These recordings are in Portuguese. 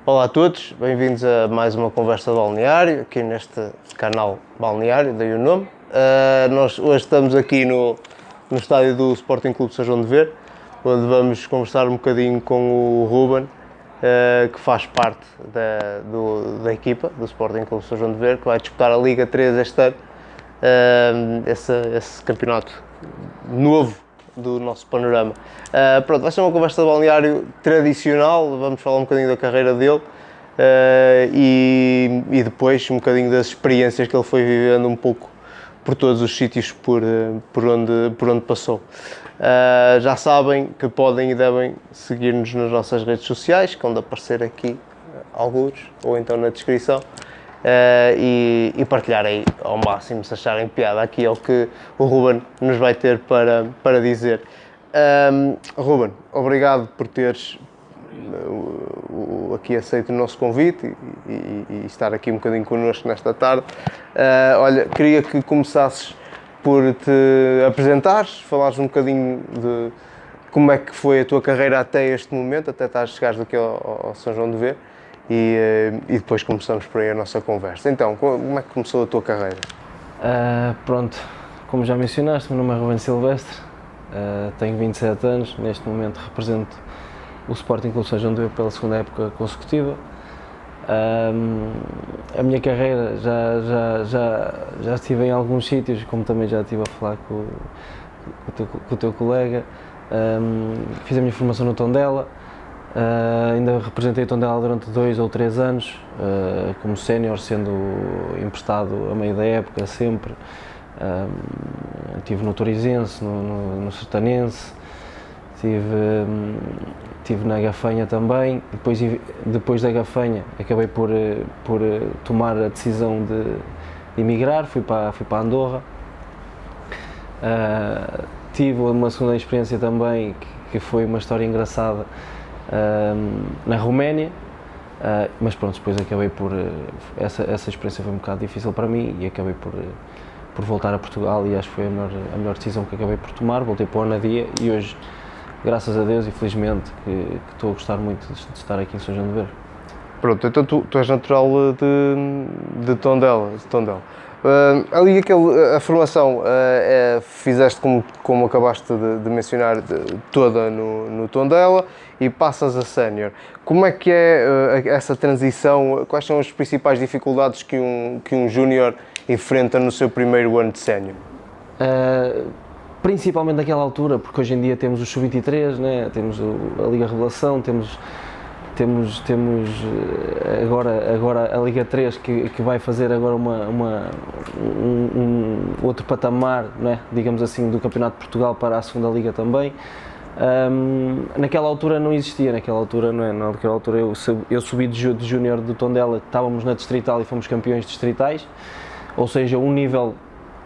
Olá a todos, bem-vindos a mais uma conversa de balneário, aqui neste canal balneário, daí o nome. Nós hoje estamos aqui no estádio do Sporting Clube de São João de Ver, onde vamos conversar um bocadinho com o Ruben, que faz parte da equipa do Sporting Clube de São João de Ver, que vai disputar a Liga 3 este ano, esse campeonato novo do nosso panorama. Pronto, vai ser uma conversa de balneário tradicional, vamos falar um bocadinho da carreira dele e depois um bocadinho das experiências que ele foi vivendo um pouco por todos os sítios por onde passou. Já sabem que podem e devem seguir-nos nas nossas redes sociais, que vão aparecer aqui alguns, ou então na descrição. E partilhar aí ao máximo, se acharem piada. Aqui é o que o Ruben nos vai ter para dizer. Ruben, obrigado por teres aqui aceito o nosso convite e estar aqui um bocadinho connosco nesta tarde. Olha, queria que começasses por te apresentares, falares um bocadinho de como é que foi a tua carreira até este momento, até chegares aqui ao São João de Ver. E depois começamos por aí a nossa conversa. Então, como é que começou a tua carreira? Pronto, como já mencionaste, meu nome é Ruben Silvestre, tenho 27 anos, neste momento represento o Sporting Clube de São João de Ver pela segunda época consecutiva. A minha carreira já estive em alguns sítios, como também já estive a falar com o teu colega. Fiz a minha formação no Tondela. Ainda representei o Tondela durante 2 ou 3 anos, como sénior, sendo emprestado a meio da época sempre. Estive no Torizense, no Sertanense, estive na Gafanha também. Depois da Gafanha acabei por tomar a decisão de emigrar, fui para Andorra. Tive uma segunda experiência também, que foi uma história engraçada, na Roménia, mas pronto, depois acabei por... Essa experiência foi um bocado difícil para mim e acabei por voltar a Portugal, e acho que foi a melhor decisão que acabei por tomar. Voltei para o Anadia e hoje, graças a Deus e felizmente, que estou a gostar muito de estar aqui em São João de Ver. Pronto, então tu és natural de Tondela. Ali a formação fizeste, como acabaste de mencionar, toda no Tondela e passas a sénior. Como é que é essa transição? Quais são as principais dificuldades que um júnior enfrenta no seu primeiro ano de sénior? Principalmente naquela altura, porque hoje em dia temos o Sub-23, né? Temos a Liga Revelação, temos agora a Liga 3 que vai fazer agora um outro patamar, né, digamos assim, do Campeonato de Portugal para a segunda Liga também. Naquela altura não existia, naquela altura eu subi de júnior do Tondela, estávamos na Distrital e fomos campeões distritais, ou seja, um nível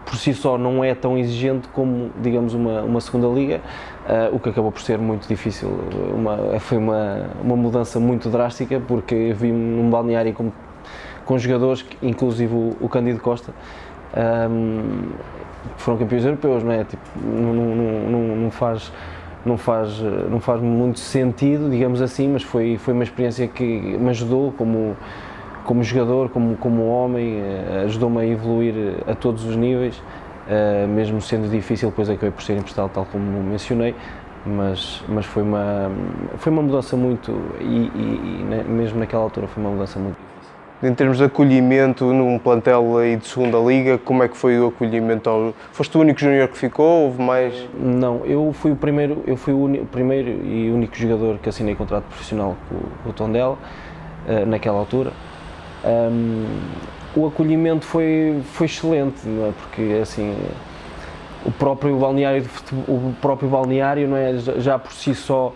por si só não é tão exigente como, digamos, uma segunda liga, o que acabou por ser muito difícil. Foi uma mudança muito drástica, porque vi-me num balneário com jogadores, inclusive o Cândido Costa, que foram campeões europeus, não é? Tipo, não faz muito sentido, digamos assim, mas foi uma experiência que me ajudou como jogador, como homem, ajudou-me a evoluir a todos os níveis, mesmo sendo difícil. Depois acabei por ser emprestado, tal como mencionei, mas foi uma mudança muito, e mesmo naquela altura foi uma mudança muito difícil. Em termos de acolhimento num plantel aí de segunda liga, como é que foi o acolhimento? Foste o único júnior que ficou? Houve mais? Não, eu fui o primeiro e único jogador que assinei contrato profissional com o Tondela, naquela altura. O acolhimento foi excelente, não é? Porque assim, o próprio balneário, não é? Já por si só,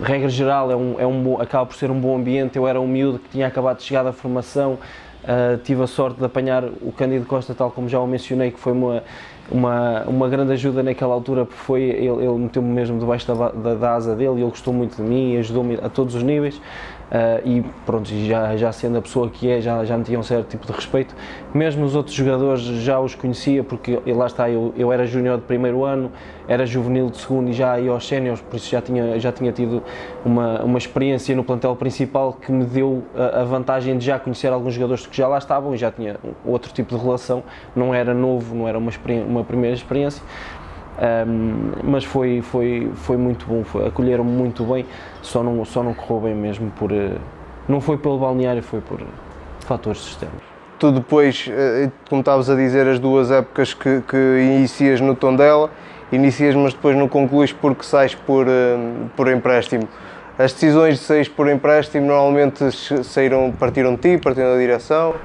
regra geral, acaba por ser um bom ambiente. Eu era um miúdo que tinha acabado de chegar da formação, tive a sorte de apanhar o Cândido Costa, tal como já o mencionei, que foi uma grande ajuda naquela altura, porque ele meteu-me mesmo debaixo da asa dele, e ele gostou muito de mim e ajudou-me a todos os níveis. e pronto, já sendo a pessoa que é, já me tinha um certo tipo de respeito. Mesmo os outros jogadores já os conhecia, porque lá está, eu era júnior de primeiro ano, era juvenil de segundo e já ia aos séniores, por isso já tinha tido uma experiência no plantel principal que me deu a vantagem de já conhecer alguns jogadores que já lá estavam e já tinha outro tipo de relação, não era novo, não era uma primeira experiência. Mas foi muito bom, acolheram-me muito bem, só não correu bem mesmo não foi pelo balneário, foi por fatores externos. Tu depois, como estavas a dizer, as 2 épocas que inicias no Tondela, mas depois não concluís porque sais por empréstimo. As decisões de sair por empréstimo normalmente partiram de ti, partiram da direção?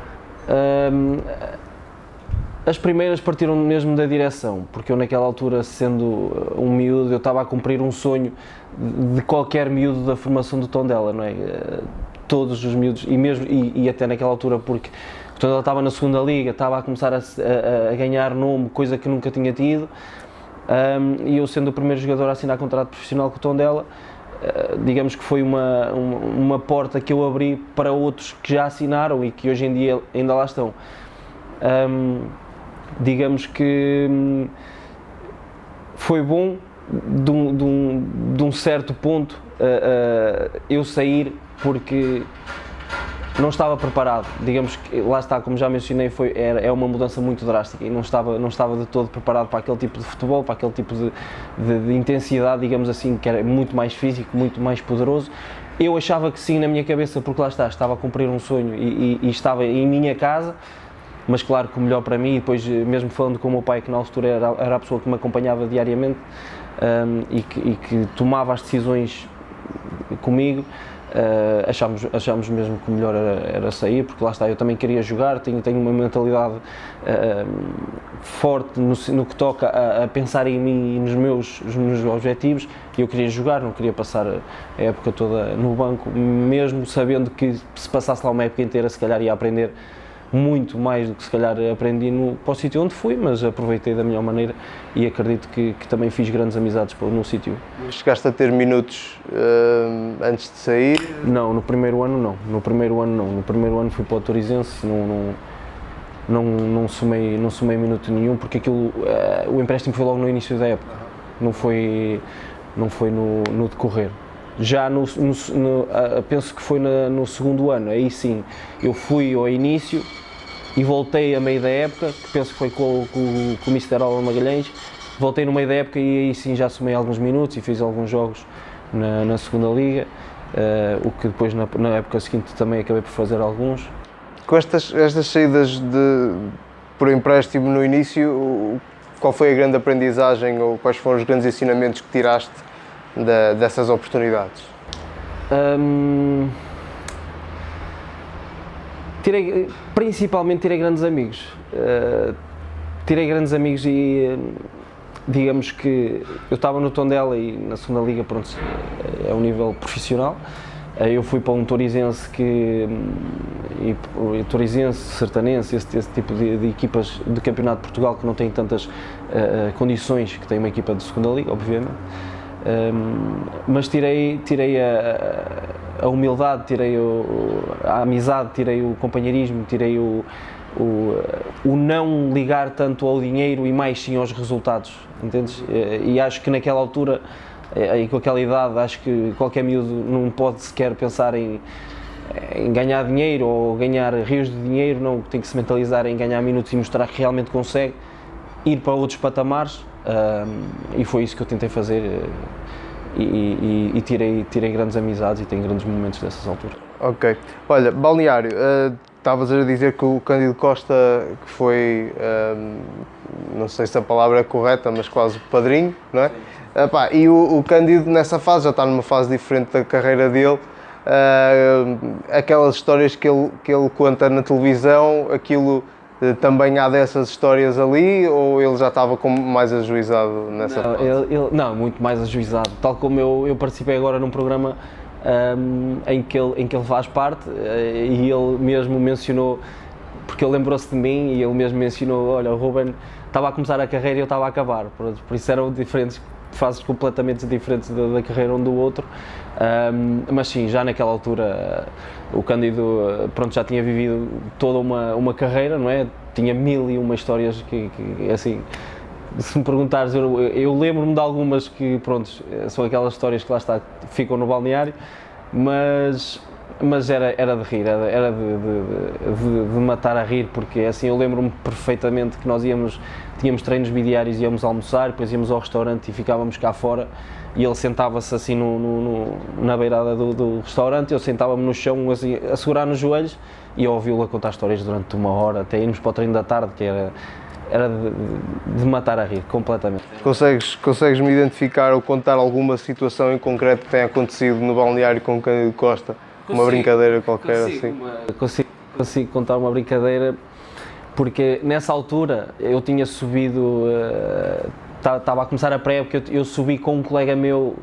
As primeiras partiram mesmo da direção, porque eu naquela altura, sendo um miúdo, eu estava a cumprir um sonho de qualquer miúdo da formação do Tondela, não é? Todos os miúdos, e até naquela altura, porque o Tondela estava na segunda liga, estava a começar a ganhar nome, coisa que nunca tinha tido, e eu sendo o primeiro jogador a assinar contrato profissional com o Tondela, digamos que foi uma porta que eu abri para outros que já assinaram e que hoje em dia ainda lá estão. Digamos que foi bom de um certo ponto eu sair, porque não estava preparado. Digamos que, lá está, como já mencionei, é uma mudança muito drástica e não estava de todo preparado para aquele tipo de futebol, para aquele tipo de intensidade, digamos assim, que era muito mais físico, muito mais poderoso. Eu achava que sim na minha cabeça, porque lá está, estava a cumprir um sonho e estava em minha casa. Mas claro que o melhor para mim, e depois mesmo falando com o meu pai, que na altura era a pessoa que me acompanhava diariamente e que tomava as decisões comigo, achámos mesmo que o melhor era sair, porque lá está, eu também queria jogar, tenho uma mentalidade forte no que toca a pensar em mim e nos meus objetivos, e eu queria jogar, não queria passar a época toda no banco, mesmo sabendo que se passasse lá uma época inteira se calhar ia aprender muito mais do que se calhar aprendi para o sítio onde fui, mas aproveitei da melhor maneira e acredito que também fiz grandes amizades no sítio. Chegaste a ter minutos antes de sair? Não, no primeiro ano não. No primeiro ano fui para o Torizense, não somei minuto nenhum, porque o empréstimo foi logo no início da época, não foi no decorrer. Já penso que foi no segundo ano, aí sim, eu fui ao início e voltei a meio da época, que penso que foi com o Mister Alan Magalhães, voltei no meio da época e aí sim já somei alguns minutos e fiz alguns jogos na segunda liga, o que depois na época seguinte também acabei por fazer alguns. Com estas saídas por empréstimo no início, qual foi a grande aprendizagem ou quais foram os grandes ensinamentos que tiraste dessas oportunidades? Principalmente tirei grandes amigos. E digamos que eu estava no Tondela e na segunda liga, pronto, é um nível profissional. Eu fui para um Torizense Torizense, Sertanense, esse tipo de equipas de campeonato de Portugal que não têm tantas condições que tem uma equipa de segunda liga, obviamente. Mas tirei a humildade, tirei a amizade, tirei o companheirismo, tirei o não ligar tanto ao dinheiro e mais sim aos resultados, entendes? E acho que naquela altura, e com aquela idade, acho que qualquer miúdo não pode sequer pensar em ganhar dinheiro ou ganhar rios de dinheiro, não, tem que se mentalizar em ganhar minutos e mostrar que realmente consegue ir para outros patamares. E foi isso que eu tentei fazer e tirei grandes amizades e tenho grandes momentos dessas alturas. Ok. Olha, Balneário, estavas a dizer que o Cândido Costa, que foi, não sei se a palavra é correta, mas quase padrinho, não é? E o Cândido nessa fase, já está numa fase diferente da carreira dele, aquelas histórias que ele conta na televisão, aquilo... Também há dessas histórias ali, ou ele já estava mais ajuizado nessa fase? Não, muito mais ajuizado. Tal como eu participei agora num programa em que ele faz parte e ele mesmo mencionou, porque ele lembrou-se de mim e ele mesmo mencionou, olha, o Ruben estava a começar a carreira e eu estava a acabar, por isso eram diferentes fases completamente diferentes da carreira um do outro, mas sim, já naquela altura o Cândido, pronto, já tinha vivido toda uma carreira, não é? Tinha 1001 histórias que assim, se me perguntares, eu lembro-me de algumas que, pronto, são aquelas histórias que lá está, ficam no balneário, mas era de rir, era de matar a rir, porque assim eu lembro-me perfeitamente que nós tínhamos treinos bidiários, íamos almoçar, depois íamos ao restaurante e ficávamos cá fora, e ele sentava-se assim na beirada do restaurante, eu sentava-me no chão assim, a segurar nos joelhos, e eu ouvi-lo a contar histórias durante uma hora, até irmos para o treino da tarde, que era de matar a rir, completamente. Consegues-me identificar ou contar alguma situação em concreto que tenha acontecido no balneário com Cândido Costa? Uma brincadeira qualquer assim? Consigo contar uma brincadeira, porque nessa altura eu tinha subido, estava a começar a pré-época, eu subi com um colega meu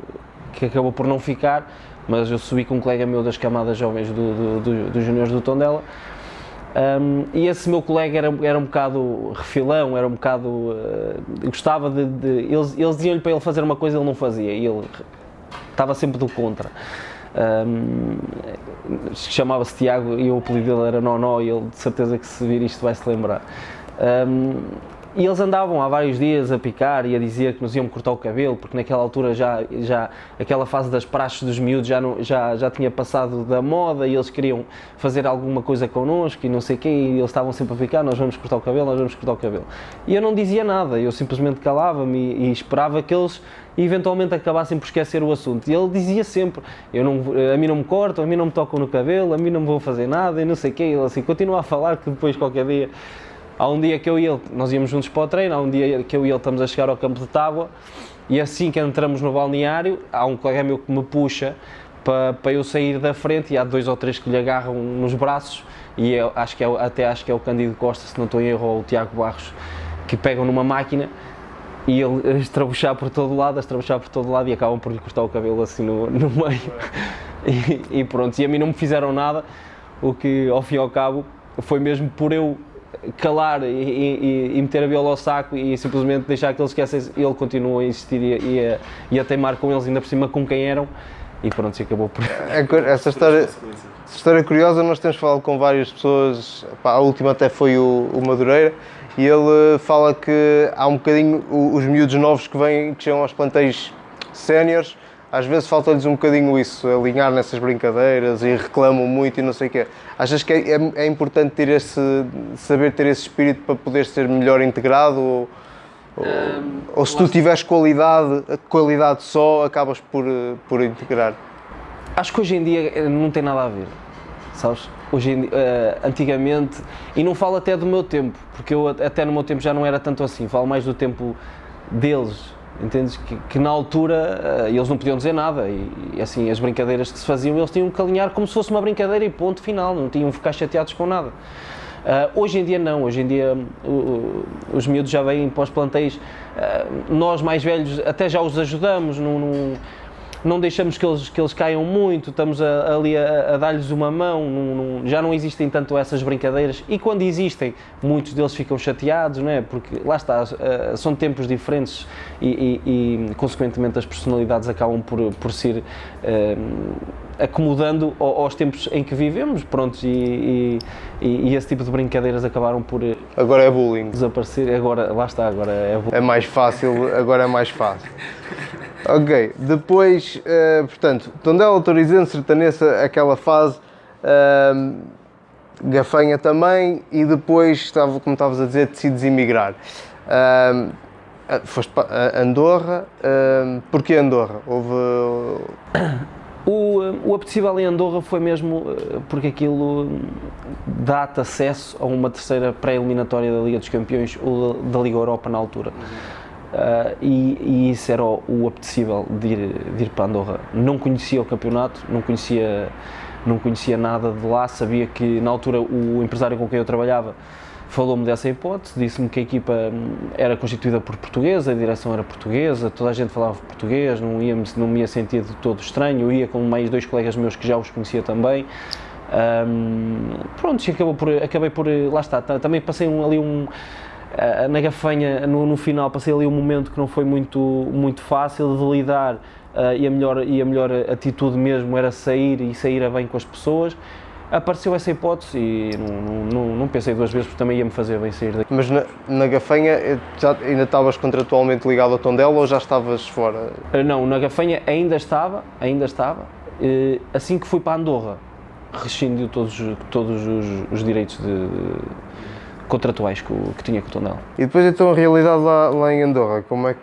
que acabou por não ficar, mas eu subi com um colega meu das camadas jovens dos juniores do Tondela. E esse meu colega era um bocado refilão, era um bocado, gostava eles diziam-lhe para ele fazer uma coisa e ele não fazia, e ele estava sempre do contra. Chamava-se Tiago e o apelido dele era Nonó, e ele de certeza que se vir isto vai se lembrar. E eles andavam há vários dias a picar e a dizer que nos iam cortar o cabelo, porque naquela altura já aquela fase das praxes dos miúdos já tinha passado da moda, e eles queriam fazer alguma coisa connosco e não sei o quê, e eles estavam sempre a picar, nós vamos cortar o cabelo, nós vamos cortar o cabelo. E eu não dizia nada, eu simplesmente calava-me e esperava que eles eventualmente acabassem por esquecer o assunto. E ele dizia sempre, a mim não me cortam, a mim não me tocam no cabelo, a mim não me vão fazer nada e não sei o quê. Ele assim continua a falar que depois qualquer dia... Há um dia que eu e ele, nós íamos juntos para o treino, há um dia que eu e ele estamos a chegar ao campo de tábua, e assim que entramos no balneário, há um colega meu que me puxa para eu sair da frente, e há 2 ou 3 que lhe agarram nos braços, e acho que é o Cândido Costa, se não estou em erro, ou o Tiago Barros, que pegam numa máquina e ele a estrabuchar por todo lado, e acabam por lhe cortar o cabelo assim no meio. E pronto, e a mim não me fizeram nada, o que ao fim e ao cabo foi mesmo por eu calar e meter a viola ao saco e simplesmente deixar que eles esquecessem. Ele continuou a insistir e a teimar com eles, ainda por cima com quem eram, e pronto, se acabou por... Essa história curiosa, nós temos falado com várias pessoas, a última até foi o Madureira, e ele fala que há um bocadinho os miúdos novos que chegam aos plantéis séniores, às vezes falta-lhes um bocadinho isso, alinhar nessas brincadeiras e reclamam muito e não sei o quê. Achas que é importante saber ter esse espírito para poder ser melhor integrado? Ou se tu tiveres qualidade só, acabas por integrar? Acho que hoje em dia não tem nada a ver, sabes? Antigamente, e não falo até do meu tempo, porque eu até no meu tempo já não era tanto assim, falo mais do tempo deles. Entendes? Que na altura eles não podiam dizer nada e assim, as brincadeiras que se faziam, eles tinham que alinhar como se fosse uma brincadeira e ponto final, não tinham que ficar chateados com nada. Hoje em dia não, hoje em dia os miúdos já vêm para os plantéis, nós mais velhos até já os ajudamos, não deixamos que eles caiam muito, estamos ali a dar-lhes uma mão, já não existem tanto essas brincadeiras, e quando existem, muitos deles ficam chateados, não é? Porque lá está, são tempos diferentes e consequentemente as personalidades acabam por se ir acomodando aos tempos em que vivemos, pronto, e esse tipo de brincadeiras acabaram por... Agora é bullying. Desaparecer, agora, lá está, agora é bullying. É mais fácil, agora é mais fácil. Ok, depois, portanto, Tondela, Torrizense, Sertanense, aquela fase, Gafanha também, e depois, como estavas a dizer, decides emigrar. Foste para Andorra, porquê Andorra? O apetecível em Andorra foi mesmo porque aquilo dá-te acesso a uma terceira pré-eliminatória da Liga dos Campeões ou da Liga Europa na altura. E isso era o apetecível de ir para Andorra. Não conhecia o campeonato, não conhecia nada de lá, sabia que na altura o empresário com quem eu trabalhava falou-me dessa hipótese, disse-me que a equipa era constituída por portugueses, a direção era portuguesa, toda a gente falava português, não me ia sentir de todo estranho, eu ia com mais 2 colegas meus que já os conhecia também. Pronto, acabei por, lá está, também passei ali Na Gafanha, no final, passei ali um momento que não foi muito fácil de lidar, e a melhor atitude mesmo era sair a bem com as pessoas. Apareceu essa hipótese e não pensei duas vezes, porque também ia-me fazer bem sair daqui. Mas na Gafanha já ainda estavas contratualmente ligado ao Tondela ou já estavas fora? Não, na Gafanha ainda estava. Assim que fui para Andorra, rescindiu todos os direitos contratuais que tinha com o Tondela. E depois então a realidade lá em Andorra, como é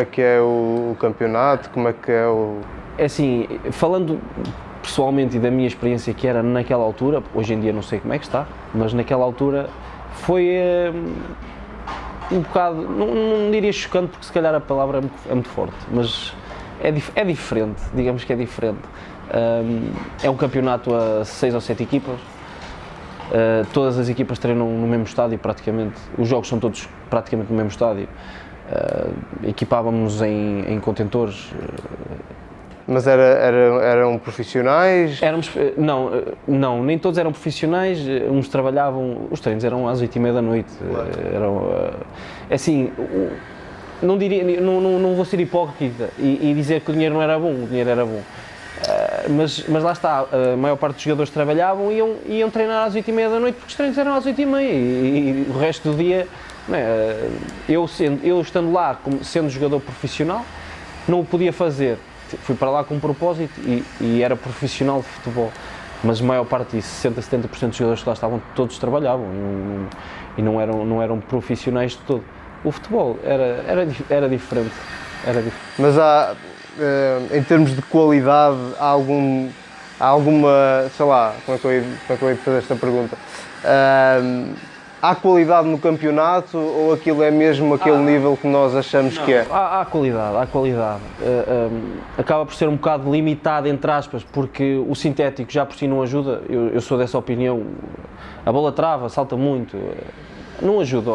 que é o campeonato, como é que é o... É assim, falando pessoalmente e da minha experiência que era naquela altura, hoje em dia não sei como é que está, mas naquela altura foi um bocado, não diria chocante, porque se calhar a palavra é muito forte, mas é diferente, digamos que é diferente. É um campeonato a 6 ou 7 equipas, todas as equipas treinam no mesmo estádio praticamente, os jogos são todos praticamente no mesmo estádio, equipávamos-nos em contentores. Mas eram profissionais? Não, nem todos eram profissionais, uns trabalhavam, os treinos eram às 8h30 da noite, assim, não vou ser hipócrita e dizer que o dinheiro não era bom, o dinheiro era bom, mas lá está, a maior parte dos jogadores trabalhavam e iam treinar às 8h30 da noite, porque os treinos eram às 8h30 e o resto do dia, não é? Eu estando lá, sendo jogador profissional, não o podia fazer. Fui para lá com um propósito e era profissional de futebol, mas a maior parte disso, 60-70% dos jogadores que lá estavam, todos trabalhavam e não eram profissionais de todo. O futebol era diferente. Mas em termos de qualidade, há alguma, sei lá, como é que eu ia fazer esta pergunta? Há qualidade no campeonato ou aquilo é mesmo aquele nível que nós achamos que é? Há qualidade. Acaba por ser um bocado limitado, entre aspas, porque o sintético já por si não ajuda. Eu sou dessa opinião. A bola trava, salta muito, não ajuda.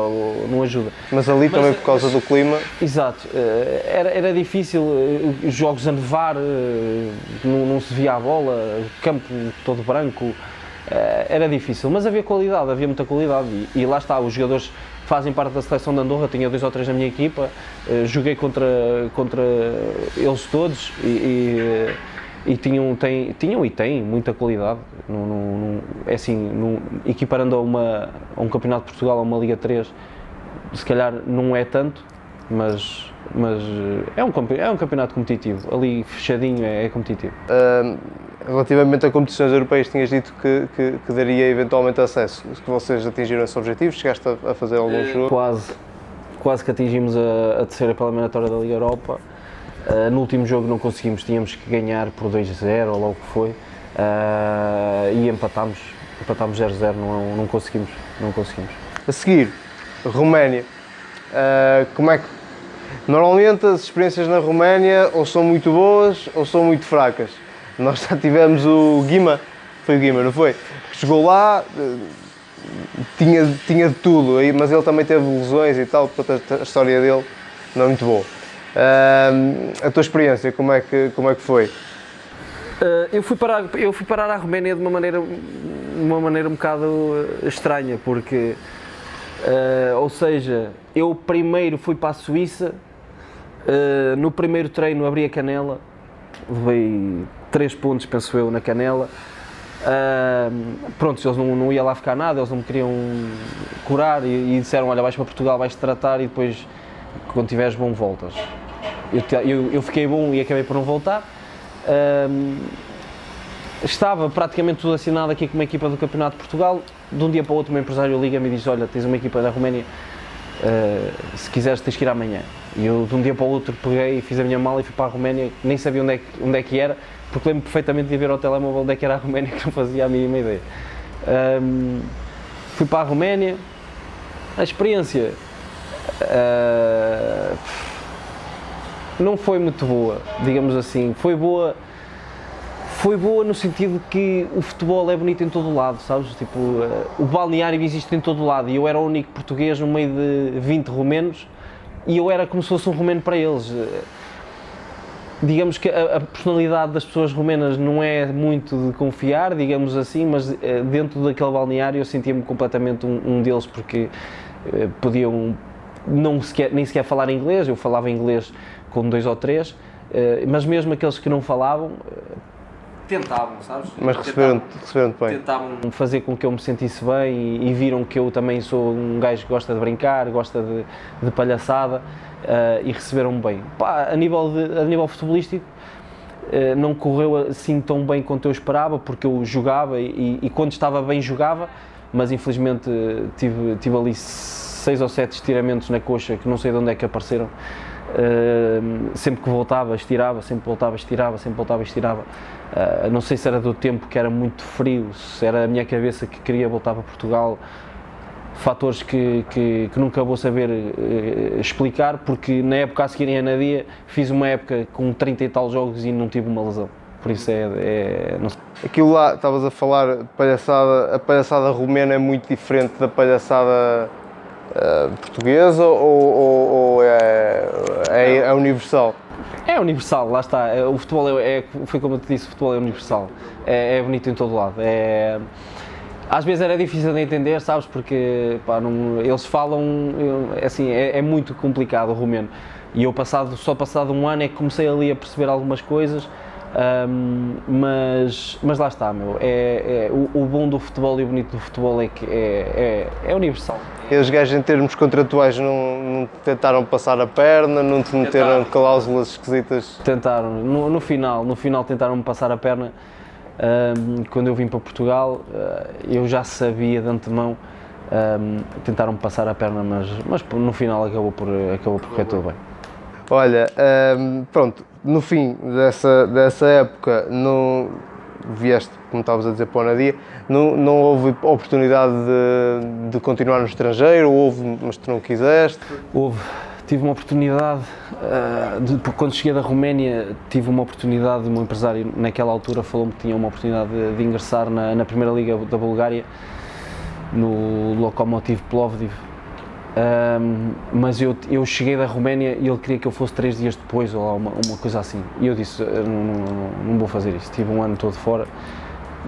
Mas ali também por causa do clima? Exato. Era difícil, os jogos a nevar, não se via a bola, o campo todo branco. Era difícil, mas havia muita qualidade e lá está, os jogadores que fazem parte da seleção de Andorra, tinha 2 ou 3 na minha equipa, joguei contra eles todos e tinham e têm muita qualidade, é assim, equiparando a um campeonato de Portugal, a uma Liga 3, se calhar não é tanto, mas é um campeonato competitivo, ali fechadinho é competitivo. Relativamente a competições europeias, tinhas dito que daria eventualmente acesso, que vocês atingiram esse objetivo, chegaste a fazer algum jogo? Quase que atingimos a terceira para a eliminatória da Liga Europa. No último jogo não conseguimos, tínhamos que ganhar por 2-0 ou logo que foi, e empatámos 0-0, não conseguimos. A seguir, Roménia, como é que... Normalmente as experiências na Roménia ou são muito boas ou são muito fracas. Nós já tivemos o Guima, foi o Guima, não foi? Que chegou lá, tinha de tudo, mas ele também teve lesões e tal, portanto a história dele não é muito boa. A tua experiência, como é que foi? Eu fui parar à Roménia de uma maneira um bocado estranha, porque, ou seja, eu primeiro fui para a Suíça, no primeiro treino abri a canela, levei 3 pontos, penso eu, na canela. Pronto, eles não ia lá ficar nada, eles não me queriam curar e disseram, olha, vais para Portugal, vais-te tratar e depois, quando tiveres bom, voltas. Eu fiquei bom e acabei por não voltar. Estava praticamente tudo assinado aqui com uma equipa do Campeonato de Portugal. De um dia para o outro, o meu empresário liga-me e diz, olha, tens uma equipa da Roménia, se quiseres tens que ir amanhã. E eu de um dia para o outro peguei e fiz a minha mala e fui para a Roménia, nem sabia onde é que era, porque lembro perfeitamente de ver ao telemóvel onde é que era a Roménia, que não fazia a mínima ideia. Fui para a Roménia, a experiência não foi muito boa, digamos assim. Foi boa no sentido que o futebol é bonito em todo o lado, sabes? Tipo, o balneário existe em todo o lado e eu era o único português no meio de 20 romenos e eu era como se fosse um romeno para eles. Digamos que a personalidade das pessoas romenas não é muito de confiar, digamos assim, mas dentro daquele balneário eu sentia-me completamente um deles, porque podiam nem sequer falar inglês, eu falava inglês com 2 ou 3, mas mesmo aqueles que não falavam, tentavam, sabes? Mas receberam-te bem. Tentavam fazer com que eu me sentisse bem e viram que eu também sou um gajo que gosta de brincar, gosta de palhaçada, e receberam-me bem. Pá, a nível futebolístico, não correu assim tão bem quanto eu esperava, porque eu jogava e quando estava bem jogava, mas infelizmente tive ali 6 ou 7 estiramentos na coxa que não sei de onde é que apareceram. Sempre que voltava, estirava, sempre voltava, estirava, sempre voltava, estirava. Não sei se era do tempo que era muito frio, se era a minha cabeça que queria voltar para Portugal, fatores que nunca vou saber explicar, porque na época a seguir em Anadia fiz uma época com 30 e tal jogos e não tive uma lesão. Por isso não sei. Aquilo lá, estavas a falar, a palhaçada romena é muito diferente da palhaçada portuguesa ou é universal? É universal, lá está. O futebol foi como eu te disse, o futebol é universal. É bonito em todo lado. Às vezes era difícil de entender, sabes, porque pá, eles falam, assim, é muito complicado o romeno. E eu só passado um ano é que comecei ali a perceber algumas coisas, mas lá está, meu. O bom do futebol e o bonito do futebol é que é universal. E os gajos, em termos contratuais, não tentaram passar a perna, não te meteram cláusulas esquisitas? Tentaram, no final tentaram-me passar a perna. Quando eu vim para Portugal, eu já sabia de antemão, tentaram-me passar a perna, mas no final acabou por correr tudo bem. Olha, pronto, no fim dessa época, não vieste, como estavas a dizer, para o Anadia, não houve oportunidade de continuar no estrangeiro, houve, mas tu não quiseste? Houve. Tive uma oportunidade, quando cheguei da Roménia, tive uma oportunidade, o meu empresário naquela altura falou-me que tinha uma oportunidade de ingressar na Primeira Liga da Bulgária, no Lokomotiv Plovdiv, mas eu cheguei da Roménia e ele queria que eu fosse 3 dias depois ou uma coisa assim, e eu disse, não vou fazer isso, tive um ano todo fora,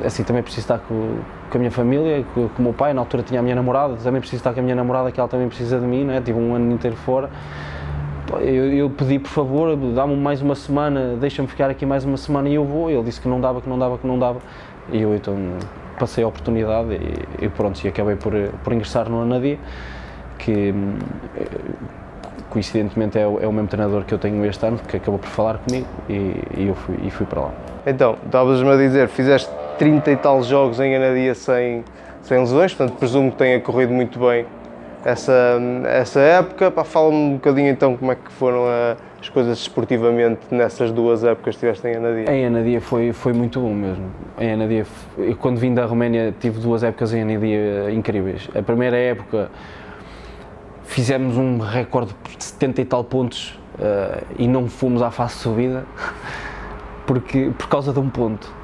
assim também preciso estar com a minha família, com o meu pai, na altura tinha a minha namorada, também preciso estar com a minha namorada, que ela também precisa de mim, não é? Tive um ano inteiro fora. Eu pedi, por favor, dá-me mais uma semana, deixa-me ficar aqui mais uma semana e eu vou. Ele disse que não dava. E eu então passei a oportunidade e pronto, e acabei por ingressar no Anadia, que coincidentemente é o mesmo treinador que eu tenho este ano, que acabou por falar comigo e eu fui para lá. Então, estavas-me a dizer, fizeste 30 e tal jogos em Anadia sem lesões, portanto presumo que tenha corrido muito bem essa época. Fala-me um bocadinho então como é que foram as coisas esportivamente nessas 2 épocas que estiveste em Anadia. Em Anadia foi muito bom mesmo. Em Anadia, eu, quando vim da Roménia, tive 2 épocas em Anadia incríveis. A primeira época fizemos um recorde de 70 e tal pontos e não fomos à fase de subida por causa de um ponto,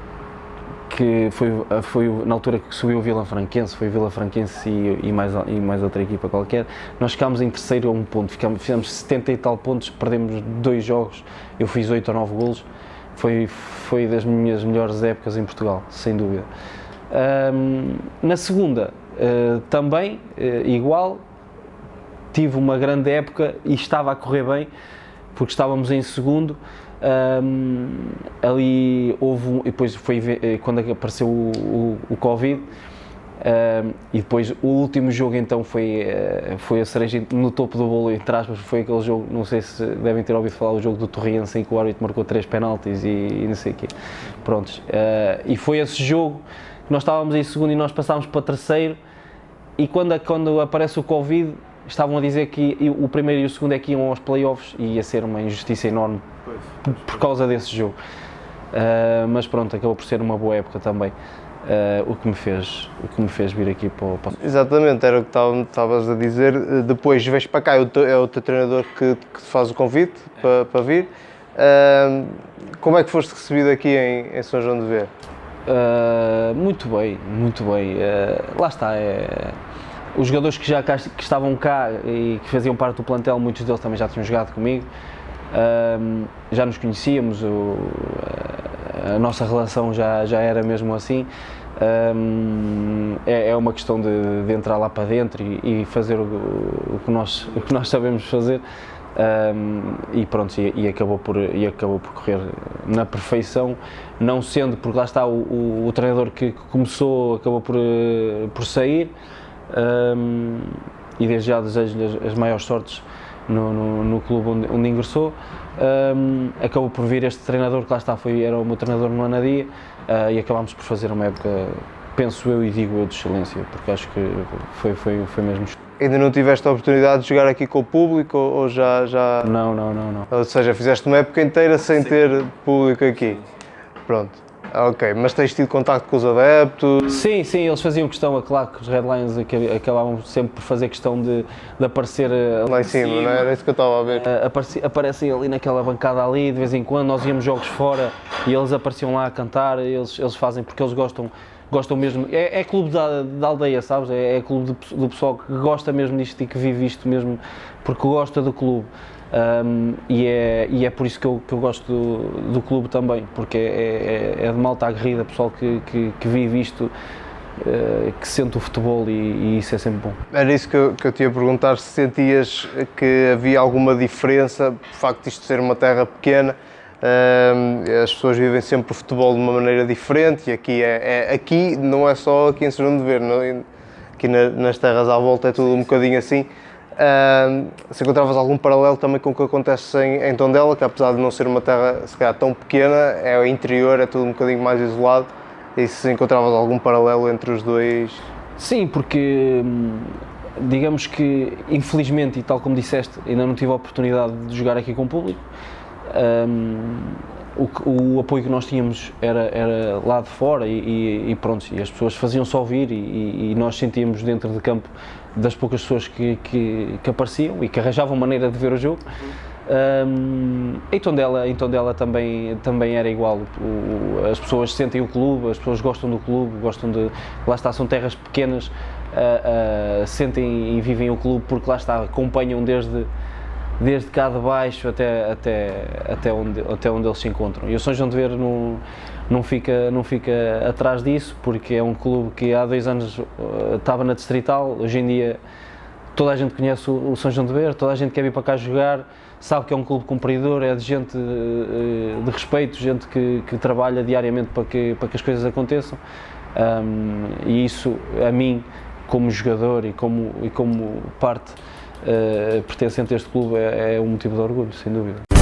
que foi na altura que subiu o Vila Franquense, foi o Vila Franquense e mais outra equipa qualquer. Nós ficámos em terceiro a um ponto, fizemos 70 e tal pontos, perdemos 2 jogos, eu fiz 8 ou 9 golos, foi das minhas melhores épocas em Portugal, sem dúvida. Na segunda, também, igual, tive uma grande época e estava a correr bem, porque estávamos em segundo. Ali houve e depois foi quando apareceu o Covid, e depois o último jogo então foi a cereja no topo do bolo, entre aspas, foi aquele jogo, não sei se devem ter ouvido falar, o jogo do Torriense, em que o árbitro marcou 3 penaltis e não sei o quê. Prontos, e foi esse jogo que nós estávamos em segundo e nós passámos para terceiro, e quando aparece o Covid, estavam a dizer que o primeiro e o segundo é que iam aos playoffs e ia ser uma injustiça enorme por causa desse jogo. Mas pronto, acabou por ser uma boa época também, o que me fez vir aqui para o... Exatamente, era o que estavas a dizer. Depois vens para cá, é o teu treinador que te faz o convite para vir. Como é que foste recebido aqui em São João de Ver? Muito bem. Lá está, os jogadores que estavam cá e que faziam parte do plantel, muitos deles também já tinham jogado comigo, já nos conhecíamos, a nossa relação já era mesmo assim, É uma questão de entrar lá para dentro e fazer o que nós sabemos fazer. E pronto, e acabou por correr na perfeição, não sendo, porque lá está o treinador que começou acabou por sair, e desde já desejo-lhe as maiores sortes no clube onde ingressou. Acabou por vir este treinador que lá está, era o meu treinador no Anadia, e acabámos por fazer uma época, penso eu e digo eu, de excelência, porque acho que foi mesmo. Ainda não tiveste a oportunidade de jogar aqui com o público ou já? Não. Ou seja, fizeste uma época inteira sem ter público aqui? Pronto, ok, mas tens tido contacto com os adeptos? Sim, eles faziam questão, é claro que os Red Lions acabavam sempre por fazer questão de aparecer lá em cima, não era isso que eu estava a ver? Aparecem ali naquela bancada ali, de vez em quando, nós íamos jogos fora e eles apareciam lá a cantar, eles fazem porque eles gostam mesmo, é clube da aldeia, sabes? É clube do pessoal que gosta mesmo disto e que vive isto mesmo porque gosta do clube. E é por isso que eu gosto do clube também, porque é de malta aguerrida, pessoal que vive isto, que sente o futebol e isso é sempre bom. Era isso que eu te ia perguntar, se sentias que havia alguma diferença, o facto de isto ser uma terra pequena. As pessoas vivem sempre o futebol de uma maneira diferente e aqui não é só aqui em São João de Ver, aqui nas terras à volta é tudo um bocadinho assim. Se encontravas algum paralelo também com o que acontece em Tondela, que apesar de não ser uma terra se calhar tão pequena, é o interior, é tudo um bocadinho mais isolado, e se encontravas algum paralelo entre os dois? Sim, porque digamos que infelizmente, e tal como disseste, ainda não tive a oportunidade de jogar aqui com o público. O apoio que nós tínhamos era lá de fora e pronto, e as pessoas faziam só ouvir e nós sentíamos dentro de campo das poucas pessoas que apareciam e que arranjavam maneira de ver o jogo. Em Tondela também era igual, as pessoas sentem o clube, as pessoas gostam do clube, lá está, são terras pequenas, sentem e vivem o clube porque lá está, acompanham desde cá de baixo até onde eles se encontram. E o São João de Ver não fica atrás disso, porque é um clube que há 2 anos estava na Distrital, hoje em dia toda a gente conhece o São João de Ver, toda a gente quer vir para cá jogar, sabe que é um clube cumpridor, é de gente de respeito, gente que trabalha diariamente para que as coisas aconteçam, e isso a mim, como jogador e como parte pertencente a este clube, é um motivo de orgulho, sem dúvida.